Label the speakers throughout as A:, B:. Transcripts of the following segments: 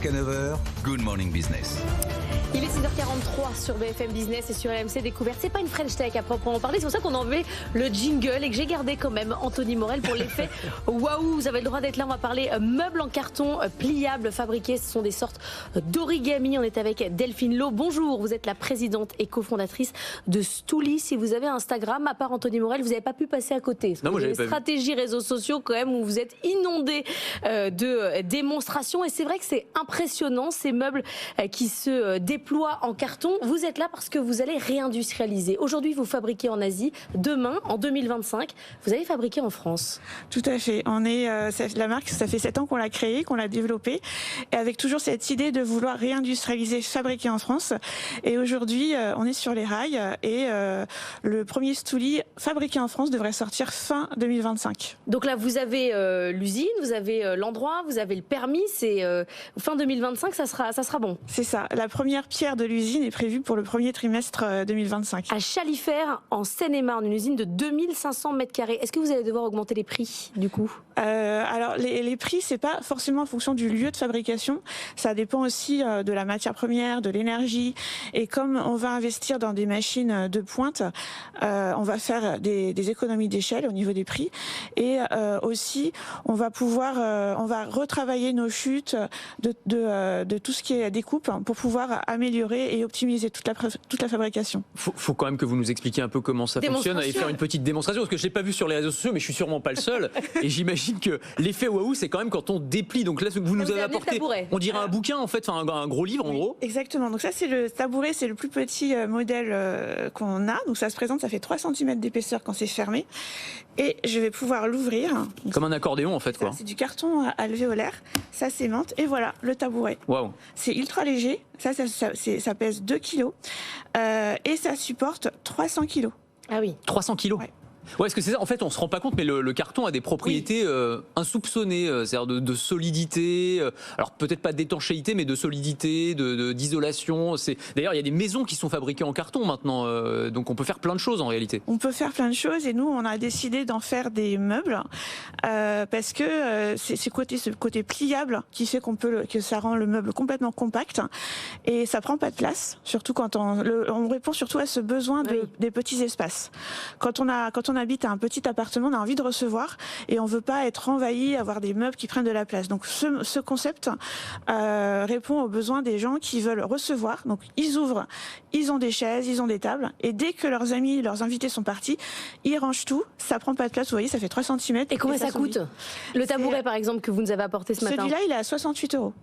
A: Jusqu'à 9h, Good Morning Business.
B: Il est 6h43 sur BFM Business et sur RMC Découverte. C'est pas une French Tech à proprement parler, c'est pour ça qu'on enlevait le jingle et que j'ai gardé quand même Anthony Morel pour l'effet waouh. Vous avez le droit d'être là, on va parler meubles en carton pliables fabriqués, ce sont des sortes d'origami. On est avec Delphine Lowe. Bonjour, vous êtes la présidente et cofondatrice de Stooli. Si vous avez Instagram, à part Anthony Morel, vous n'avez pas pu passer à côté. Non, moi, j'avais une stratégie réseaux sociaux quand même où vous êtes inondé de démonstrations et c'est vrai que c'est impressionnant ces meubles qui se déploie en carton. Vous êtes là parce que vous allez réindustrialiser. Aujourd'hui, vous fabriquez en Asie. Demain, en 2025, vous allez fabriquer en France.
C: Tout à fait. On est la marque, ça fait 7 ans qu'on l'a créée, qu'on l'a développée, et avec toujours cette idée de vouloir réindustrialiser, fabriquer en France. Et aujourd'hui, on est sur les rails et le premier Stooli fabriqué en France devrait sortir fin 2025.
B: Donc là, vous avez l'usine, vous avez l'endroit, vous avez le permis. C'est fin 2025, ça sera bon.
C: C'est ça. La première pierre de l'usine est prévue pour le premier trimestre 2025.
B: À Chalifert, en Seine-et-Marne, une usine de 2500 m². Est-ce que vous allez devoir augmenter les prix, du coup ?
C: Alors, les prix, c'est pas forcément en fonction du lieu de fabrication. Ça dépend aussi de la matière première, de l'énergie. Et comme on va investir dans des machines de pointe, on va faire des économies d'échelle au niveau des prix. Et aussi, on va retravailler nos chutes de tout ce qui est découpe pour pouvoir améliorer et optimiser toute la fabrication.
D: Faut quand même que vous nous expliquiez un peu comment ça fonctionne et faire une petite démonstration, parce que je l'ai pas vu sur les réseaux sociaux, mais je suis sûrement pas le seul. Et j'imagine que l'effet waouh, c'est quand même quand on déplie. Donc là, ce que vous nous avez apporté, on dirait un bouquin en fait, un gros livre en gros.
C: Exactement. Donc ça, c'est le tabouret, c'est le plus petit modèle qu'on a. Donc ça se présente, ça fait 3 cm d'épaisseur quand c'est fermé. Et je vais pouvoir l'ouvrir.
D: Comme un accordéon en fait, quoi.
C: C'est du carton alvéolaire, ça s'aimante et voilà le tabouret.
D: Waouh.
C: C'est ultra léger, ça pèse 2 kg et ça supporte 300 kg.
B: Ah oui.
D: 300 kg.
C: Ouais.
D: Ouais, est-ce que c'est ça ? En fait, on se rend pas compte, mais le carton a des propriétés insoupçonnées, c'est-à-dire de solidité. Alors peut-être pas d'étanchéité, mais de solidité, d'isolation. D'ailleurs, il y a des maisons qui sont fabriquées en carton maintenant, donc on peut faire plein de choses en réalité.
C: On peut faire plein de choses et nous, on a décidé d'en faire des meubles parce que c'est ce côté pliable qui fait que ça rend le meuble complètement compact et ça prend pas de place. Surtout quand on répond surtout à ce besoin des petits espaces. Quand on habite à un petit appartement, on a envie de recevoir et on veut pas être envahi, avoir des meubles qui prennent de la place. Donc ce concept répond aux besoins des gens qui veulent recevoir. Donc ils ouvrent, ils ont des chaises, ils ont des tables et dès que leurs amis, leurs invités sont partis, ils rangent tout, ça prend pas de place, vous voyez, ça fait 3 cm.
B: Et combien ça coûte ? Le tabouret par exemple que vous nous avez apporté ce matin.
C: Celui-là, il est à 68 €.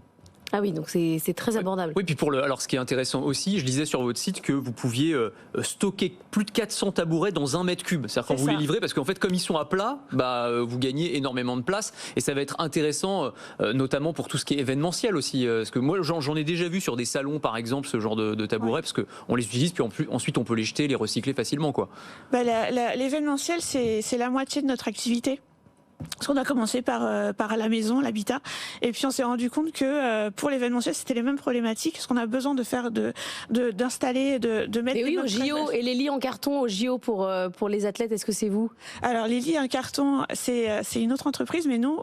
B: Ah oui, donc c'est très abordable.
D: Oui, puis alors ce qui est intéressant aussi, je lisais sur votre site que vous pouviez stocker plus de 400 tabourets dans 1 m3. C'est-à-dire quand vous les livrez, parce qu'en fait, comme ils sont à plat, vous gagnez énormément de place et ça va être intéressant, notamment pour tout ce qui est événementiel aussi. Parce que moi, j'en ai déjà vu sur des salons, par exemple, ce genre de tabourets, parce qu'on les utilise, puis ensuite on peut les jeter, les recycler facilement, quoi.
C: L'événementiel, c'est la moitié de notre activité. Parce qu'on a commencé par la maison, l'habitat, et puis on s'est rendu compte que pour l'événementiel, c'était les mêmes problématiques. Ce qu'on a besoin de faire, d'installer, de mettre.
B: Et oui, au JO et les lits en carton au JO pour les athlètes, est-ce que c'est vous ?
C: Alors les lits en carton, c'est une autre entreprise, mais nous,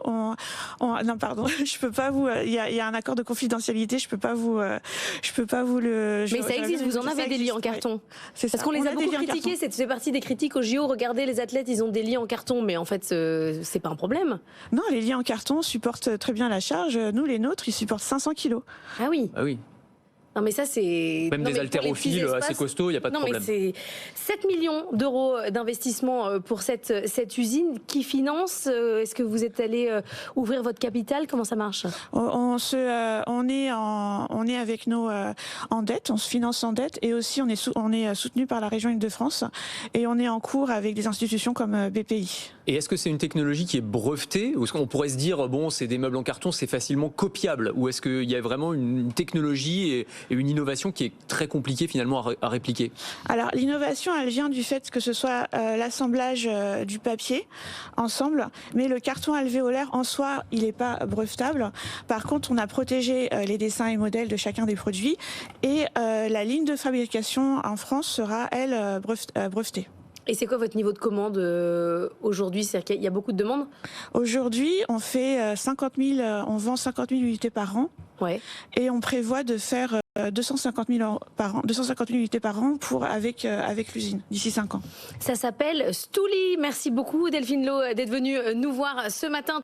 C: non pardon, je peux pas vous. Il y a un accord de confidentialité, je peux pas vous le.
B: Mais ça existe, vous en avez des lits en carton. C'est ça. Parce qu'on les a beaucoup critiqués, c'est partie des critiques au JO. Regardez, les athlètes, ils ont des lits en carton, mais en fait, c'est pas un problème.
C: Non, les lits en carton supportent très bien la charge. Nous, les nôtres, ils supportent 500 kilos.
B: Ah oui.
D: Ah oui.
B: Non mais ça c'est...
D: Même des haltérophiles assez costauds, il n'y a pas de problème.
B: Non mais c'est 7 millions d'euros d'investissement pour cette usine qui finance. Est-ce que vous êtes allé ouvrir votre capital ? Comment ça marche ?
C: On est avec nos en dette, on se finance en dette et aussi on est soutenu par la région Île-de-France et on est en cours avec des institutions comme BPI.
D: Et est-ce que c'est une technologie qui est brevetée ou est-ce qu'on pourrait se dire bon c'est des meubles en carton, c'est facilement copiable, ou est-ce qu'il y a vraiment une technologie et une innovation qui est très compliquée finalement à répliquer?
C: Alors l'innovation, elle vient du fait que ce soit l'assemblage du papier ensemble, mais le carton alvéolaire en soi, il n'est pas brevetable. Par contre, on a protégé les dessins et modèles de chacun des produits et la ligne de fabrication en France sera, elle, brevetée.
B: Et c'est quoi votre niveau de commande aujourd'hui? C'est-à-dire qu'il y a beaucoup de demandes?
C: Aujourd'hui, on fait 50 000, on vend 50 000 unités par an.
B: Ouais.
C: Et on prévoit de faire 250 000 par an, 250 000 unités par an avec l'usine d'ici 5 ans.
B: Ça s'appelle Stooli. Merci beaucoup Delphine Lo d'être venue nous voir ce matin.